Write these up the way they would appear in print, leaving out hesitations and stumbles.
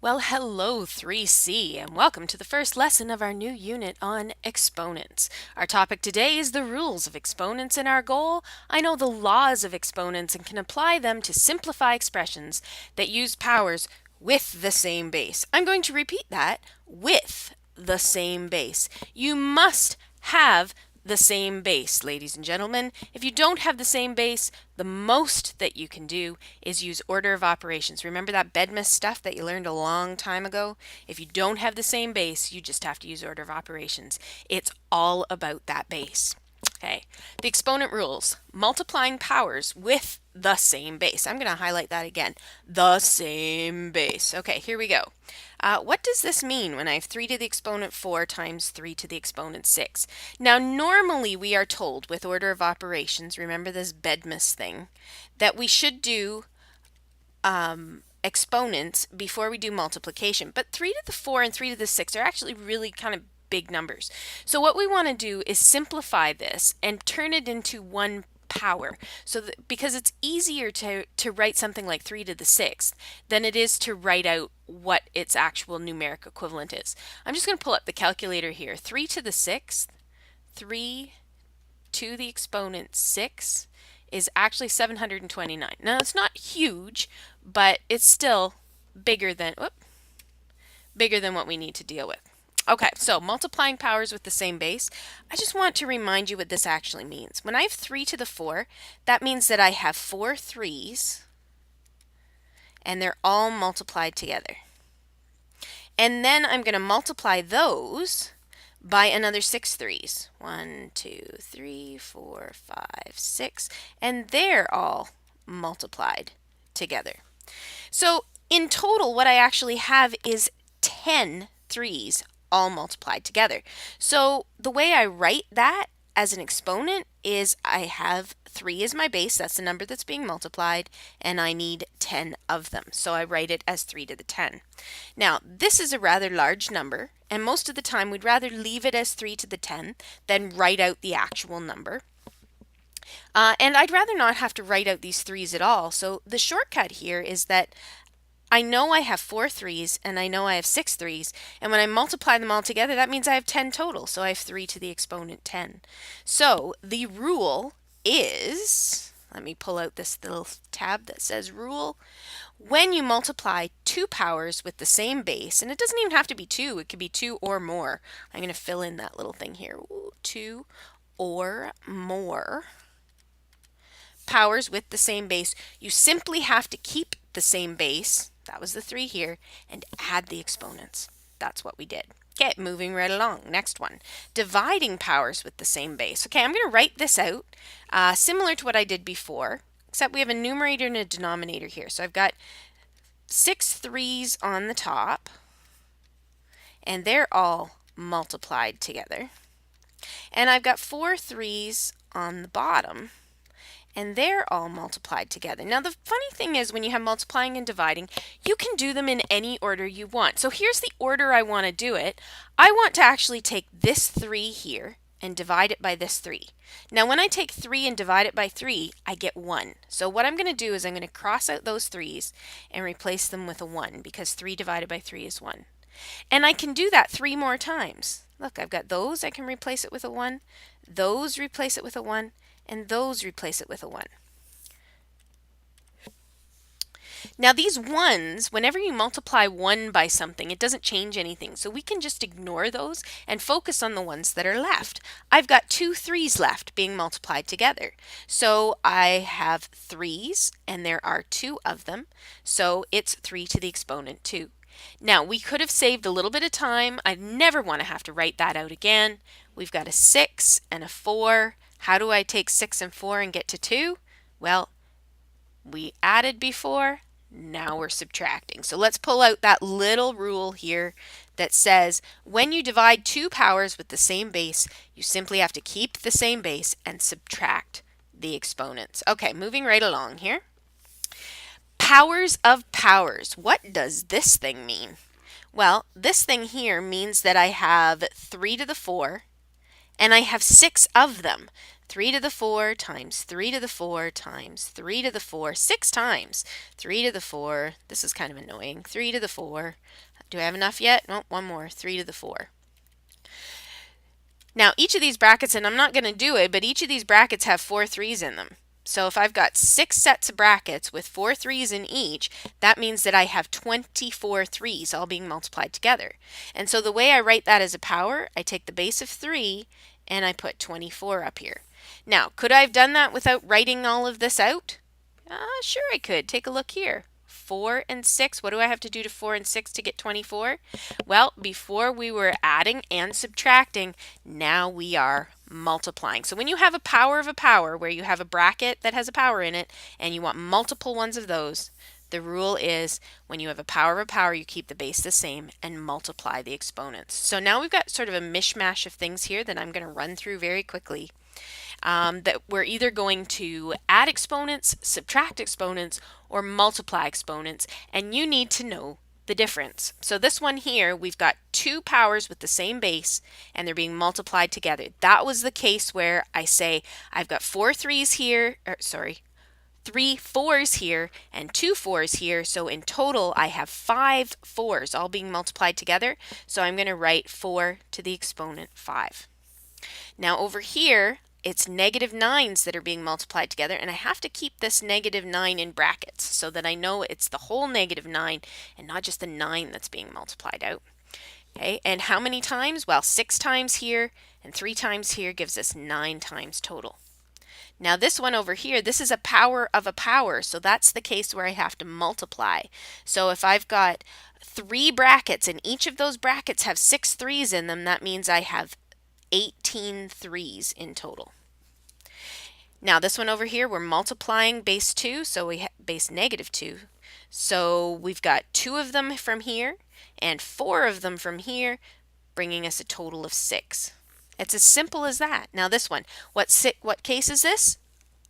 Well, hello 3C, and welcome to the first lesson of our new unit on exponents. Our topic today is the rules of exponents, and our goal: I know the laws of exponents and can apply them to simplify expressions that use powers with the same base. I'm going to repeat that: with the same base. You must have the same base, ladies and gentlemen. If you don't have the same base, the most that you can do is use order of operations. Remember that bedmas stuff that you learned a long time ago? If you don't have the same base, you just have to use order of operations. It's all about that base. Okay, the exponent rules: multiplying powers with the same base. I'm going to highlight that again. The same base. Okay, here we go. What does this mean when I have 3 to the exponent 4 times 3 to the exponent 6? Now, normally we are told with order of operations, remember this bedmas thing, that we should do exponents before we do multiplication. But 3 to the 4 and 3 to the 6 are actually really kind of big numbers. So what we want to do is simplify this and turn it into one power. So because it's easier to write something like 3 to the 6th than it is to write out what its actual numeric equivalent is. I'm just going to pull up the calculator here. 3 to the 6th, 3 to the exponent 6 is actually 729. Now it's not huge, but it's still bigger than what we need to deal with. Okay, so multiplying powers with the same base. I just want to remind you what this actually means. When I have 3 to the 4, that means that I have 4 3s, and they're all multiplied together. And then I'm going to multiply those by another 6 3s. 1, 2, 3, 4, 5, 6, and they're all multiplied together. So in total, what I actually have is 10 3s all multiplied together. So the way I write that as an exponent is I have 3 as my base, that's the number that's being multiplied, and I need 10 of them. So I write it as 3 to the 10. Now, this is a rather large number, and most of the time we'd rather leave it as 3 to the 10 than write out the actual number. And I'd rather not have to write out these 3's at all. So the shortcut here is that I know I have 4 3's and I know I have 6 3's, and when I multiply them all together, that means I have 10 total. So I have 3 to the exponent 10. So the rule is, let me pull out this little tab that says rule. When you multiply 2 powers with the same base, and it doesn't even have to be 2, it could be 2 or more. I'm going to fill in that little thing here. 2 or more powers with the same base, you simply have to keep the same base, that was the 3 here, and add the exponents. That's what we did. Okay, moving right along. Next one, dividing powers with the same base. Okay, I'm going to write this out similar to what I did before, except we have a numerator and a denominator here. So I've got 6 3's on the top, and they're all multiplied together. And I've got 4 3's on the bottom, and they're all multiplied together. Now, the funny thing is when you have multiplying and dividing, you can do them in any order you want. So here's the order I want to do it. I want to actually take this 3 here and divide it by this 3. Now, when I take 3 and divide it by 3, I get 1. So what I'm going to do is I'm going to cross out those 3's and replace them with a 1, because 3 divided by 3 is 1. And I can do that 3 more times. Look, I've got those, I can replace it with a 1, those replace it with a 1, and those replace it with a 1. Now these 1's, whenever you multiply 1 by something, it doesn't change anything. So we can just ignore those and focus on the ones that are left. I've got 2 3's left being multiplied together. So I have 3's, and there are 2 of them. So it's 3 to the exponent 2. Now, we could have saved a little bit of time. I never want to have to write that out again. We've got a 6 and a 4. How do I take 6 and 4 and get to 2? Well, we added before, now we're subtracting. So let's pull out that little rule here that says when you divide 2 powers with the same base, you simply have to keep the same base and subtract the exponents. Okay, moving right along here. Powers of powers. What does this thing mean? Well, this thing here means that I have 3 to the 4, and I have 6 of them. 3 to the 4 times 3 to the 4 times 3 to the 4, 6 times. 3 to the 4, this is kind of annoying. 3 to the 4. Do I have enough yet? No, one more. 3 to the 4. Now, each of these brackets, and I'm not going to do it, but each of these brackets have 4 3's in them. So if I've got 6 sets of brackets with 4 3's in each, that means that I have 24 3's all being multiplied together. And so the way I write that as a power, I take the base of 3 and I put 24 up here. Now, could I have done that without writing all of this out? Sure I could. Take a look here. 4 and 6. What do I have to do to 4 and 6 to get 24? Well, before we were adding and subtracting, now we are multiplying. So when you have a power of a power, where you have a bracket that has a power in it, and you want multiple ones of those, the rule is when you have a power of a power, you keep the base the same and multiply the exponents. So now we've got sort of a mishmash of things here that I'm going to run through very quickly. That we're either going to add exponents, subtract exponents, or multiply exponents, and you need to know the difference. So this one here, we've got two powers with the same base, and they're being multiplied together. That was the case where I say I've got 4 3's here, or sorry, 3 4's here and 2 4's here. So in total, I have 5 4's all being multiplied together. So I'm going to write 4 to the exponent 5. Now over here, it's negative 9's that are being multiplied together, and I have to keep this negative 9 in brackets so that I know it's the whole negative 9 and not just the 9 that's being multiplied out. Okay, and how many times? Well, 6 times here and 3 times here gives us 9 times total. Now this one over here, this is a power of a power, so that's the case where I have to multiply. So if I've got 3 brackets and each of those brackets have 6 3's in them, that means I have 18 3's in total. Now this one over here, we're multiplying base 2, so we have base negative 2. So we've got 2 of them from here and 4 of them from here, bringing us a total of 6. It's as simple as that. Now this one, what case is this?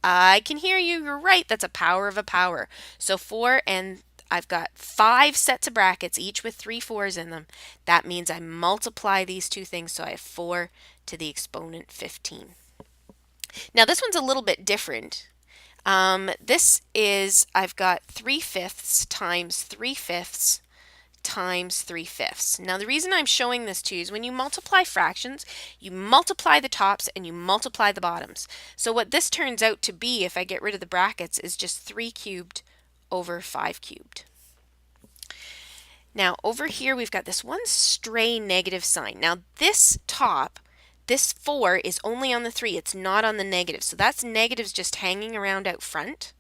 I can hear you, you're right, that's a power of a power. So 4, and I've got 5 sets of brackets, each with 3 4's in them. That means I multiply these two things, so I have 4 to the exponent 15. Now this one's a little bit different. This is, I've got 3/5 times 3/5 times 3/5. Now the reason I'm showing this to you is when you multiply fractions, you multiply the tops and you multiply the bottoms. So what this turns out to be, if I get rid of the brackets, is just 3 cubed over 5 cubed. Now over here we've got this one stray negative sign. Now this top, this 4 is only on the 3, it's not on the negative. So that's negatives just hanging around out front.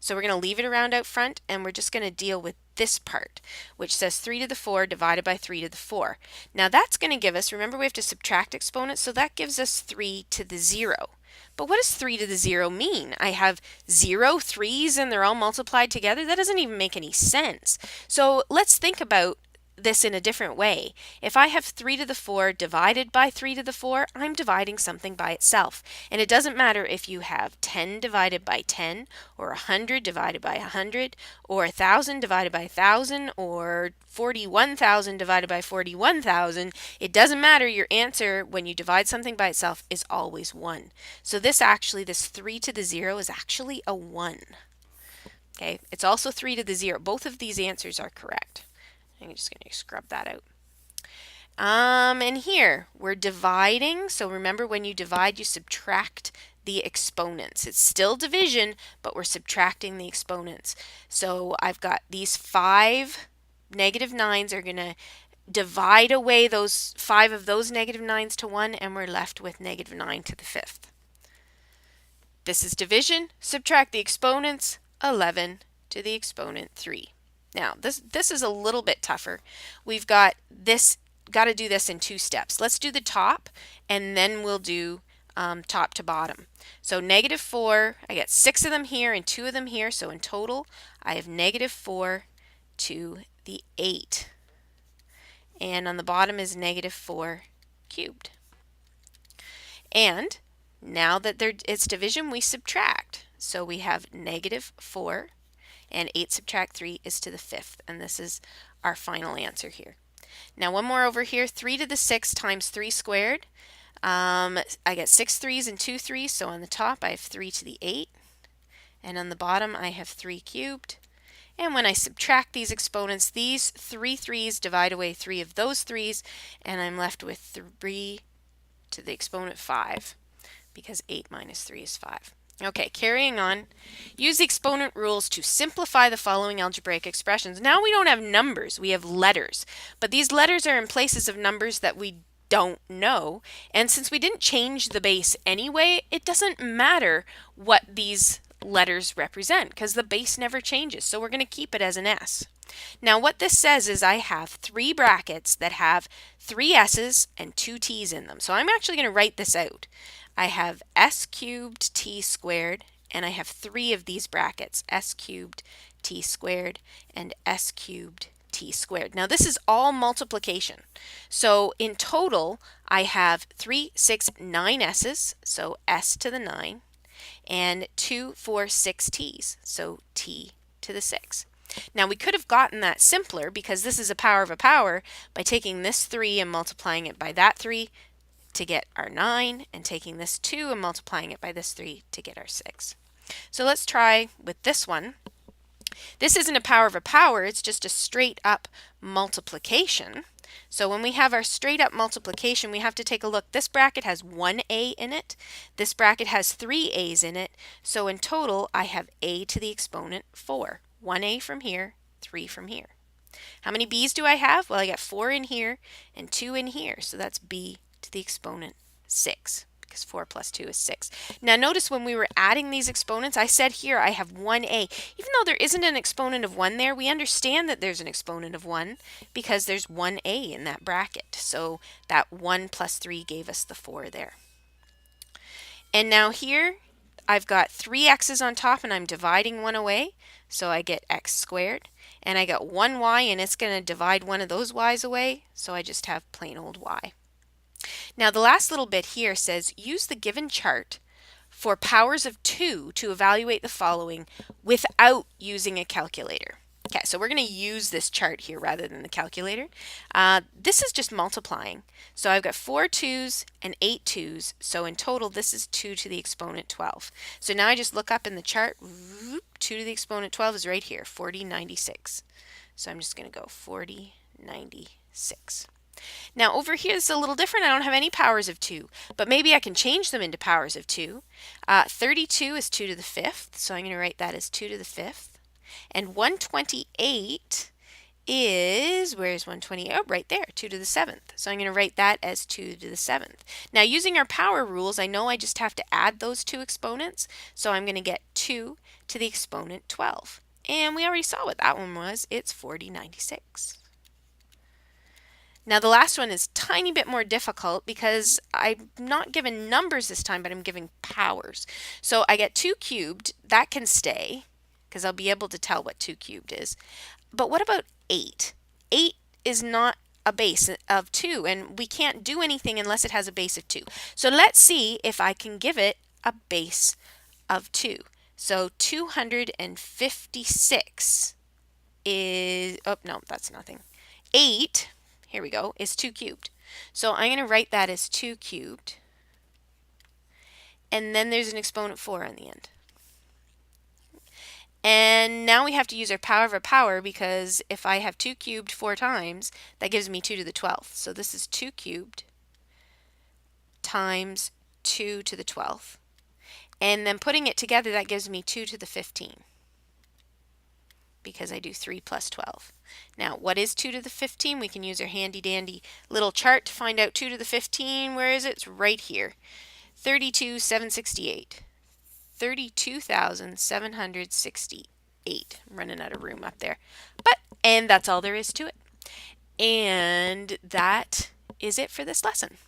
So we're going to leave it around out front, and we're just going to deal with this part, which says 3 to the 4 divided by 3 to the 4. Now that's going to give us, remember we have to subtract exponents, so that gives us 3 to the 0. But what does 3 to the 0 mean? I have 0 3's and they're all multiplied together? That doesn't even make any sense. So let's think about this in a different way. If I have 3 to the 4 divided by 3 to the 4, I'm dividing something by itself. And it doesn't matter if you have 10 divided by 10, or 100 divided by 100, or 1,000 divided by 1,000, or 41,000 divided by 41,000. It doesn't matter. Your answer when you divide something by itself is always 1. So this 3 to the 0 is actually a 1. Okay, it's also 3 to the 0. Both of these answers are correct. I'm just going to scrub that out. And here we're dividing. So remember, when you divide, you subtract the exponents. It's still division, but we're subtracting the exponents. So I've got these 5 negative 9's are going to divide away those 5 of those negative 9's to 1, and we're left with negative 9 to the 5th. This is division. Subtract the exponents, 11 to the exponent 3. Now, this is a little bit tougher. We've got to do this in 2 steps. Let's do the top, and then we'll do top to bottom. So negative 4, I get 6 of them here and 2 of them here. So in total, I have negative 4 to the 8. And on the bottom is negative 4 cubed. And now that it's division, we subtract. So we have negative 4. And 8 subtract 3 is to the 5th, and this is our final answer here. Now one more over here, 3 to the 6 times 3 squared. I get 6 3s and 2 3s, so on the top I have 3 to the 8, and on the bottom I have 3 cubed. And when I subtract these exponents, these 3 3s divide away 3 of those 3s, and I'm left with 3 to the exponent 5, because 8 minus 3 is 5. Okay, carrying on. Use the exponent rules to simplify the following algebraic expressions. Now we don't have numbers, we have letters. But these letters are in places of numbers that we don't know. And since we didn't change the base anyway, it doesn't matter what these letters represent because the base never changes. So we're going to keep it as an S. Now what this says is I have 3 brackets that have 3 S's and 2 T's in them. So I'm actually going to write this out. I have S cubed T squared, and I have 3 of these brackets, S cubed T squared and S cubed T squared. Now this is all multiplication. So in total, I have 3, 6, 9 S's, so S to the 9, and 2, 4, 6 T's, so T to the 6. Now we could have gotten that simpler because this is a power of a power by taking this 3 and multiplying it by that 3 to get our 9, and taking this 2 and multiplying it by this 3 to get our 6. So let's try with this one. This isn't a power of a power, it's just a straight up multiplication. So when we have our straight up multiplication, we have to take a look. This bracket has 1 A in it. This bracket has 3 A's in it. So in total, I have A to the exponent 4. 1A from here, 3 from here. How many B's do I have? Well, I got 4 in here and 2 in here. So that's B to the exponent 6, because 4 plus 2 is 6. Now notice when we were adding these exponents, I said here I have 1A. Even though there isn't an exponent of 1 there, we understand that there's an exponent of 1 because there's 1A in that bracket. So that 1 plus 3 gave us the 4 there. And now here I've got 3 x's on top and I'm dividing 1 away. So I get x squared. And I got 1 y and it's going to divide one of those y's away. So I just have plain old y. Now the last little bit here says use the given chart for powers of 2 to evaluate the following without using a calculator. Okay, so we're going to use this chart here rather than the calculator. This is just multiplying. So I've got 4 2's and 8 2's. So in total, this is 2 to the exponent 12. So now I just look up in the chart. 2 to the exponent 12 is right here, 4096. So I'm just going to go 4096. Now over here it's a little different. I don't have any powers of 2, but maybe I can change them into powers of 2. 32 is 2 to the 5th, so I'm going to write that as 2 to the 5th. And 128 is, where's 128? Oh, right there, 2 to the 7th. So I'm going to write that as 2 to the 7th. Now using our power rules, I know I just have to add those 2 exponents, so I'm going to get 2 to the exponent 12. And we already saw what that one was. It's 4096. Now the last one is a tiny bit more difficult because I'm not given numbers this time, but I'm giving powers. So I get 2 cubed. That can stay because I'll be able to tell what 2 cubed is. But what about 8? 8 is not a base of 2, and we can't do anything unless it has a base of 2. So let's see if I can give it a base of 2. So 256 is, oh no, that's nothing. 8, here we go, is 2 cubed. So I'm going to write that as 2 cubed. And then there's an exponent 4 on the end. And now we have to use our power of a power because if I have 2 cubed 4 times, that gives me 2 to the 12th. So this is 2 cubed times 2 to the 12th. And then putting it together, that gives me 2 to the 15 because I do 3 plus 12. Now, what is 2 to the 15? We can use our handy dandy little chart to find out 2 to the 15. Where is it? It's right here. 32,768. 32,768. I'm running out of room up there. And that's all there is to it. And that is it for this lesson.